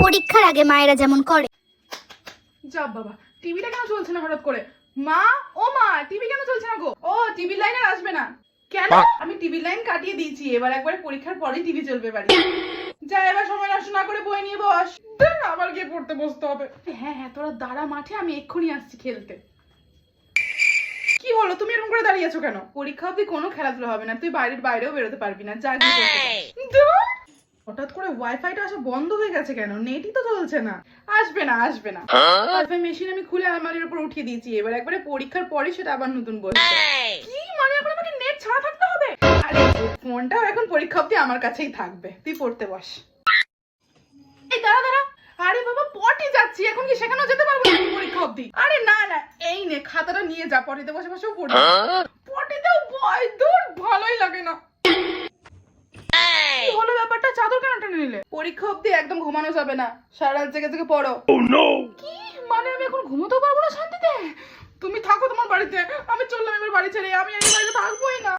পরীক্ষার আগে মায়েরা যেমন করে। যা বাবা, টিভিটা কেন চলছে না হঠাৎ করে? মা, ও মা, টিভি কেন চলছে না গো? ও টিভি লাইন আর আসবে না কেন? আমি টিভি লাইন কাটিয়ে দিয়েছি, এবার একবারে পরীক্ষার পরেই টিভি চলবে বাড়ি। যা এবার সময় নষ্ট না করে বই নিয়ে বস। আবার গিয়ে পড়তে বসতে হবে। হ্যাঁ হ্যাঁ, তোরা দাঁড়া মাঠে, আমি এক্ষুনি আসছি খেলতে। কি হলো, তুমি এরকম করে দাঁড়িয়ে আছো কেন? পরীক্ষা অবধি কোনো খেলাধুলা হবে না, তুই বাইরেও বেরোতে পারবি না। যা গিয়ে পড়তে বস। ধুর, হঠাৎ করে ওয়াইফাইটা আসা বন্ধ হয়ে গেছে কেন? নেটই তো চলছে না। আসবে না আসবে না। ওয়াইফাই মেশিন আমি খুলে আলমারির উপর উঠিয়ে দিয়েছি, এবার একবারে পরীক্ষার পরে সেটা আবার নতুন বসবে। কি মানে, এখন আমাকে নেট ছাড়া থাকতে হবে? আরে ফোনটাও এখন পরীক্ষা অবধি আমার কাছেই থাকবে, তুই পড়তে বস। এই দাঁড়া দাঁড়া, আরে বাবা পটি যাচ্ছি, এখন কি সেখানেও যেতে পারবো না পরীক্ষা অবধি? আরে না না, এই নে খাতাটা নিয়ে যা, পটিতে বসে বসেও পড়বি। পটিতেও ভয়, দূর ভালোই লাগে না। কি হলো ব্যাপারটা, চাদর কেন টেনে নিলে? পরীক্ষা অবধি একদম ঘুমানো যাবে না, সারা রাত জেগে জেগে পড়ো। কি মানে, আমি এখন ঘুমোতেও পারবো না শান্তিতে? তুমি থাকো তোমার বাড়িতে, আমি চললাম এবার বাড়ি ছেড়ে, আমি এই বাড়িতে থাকবো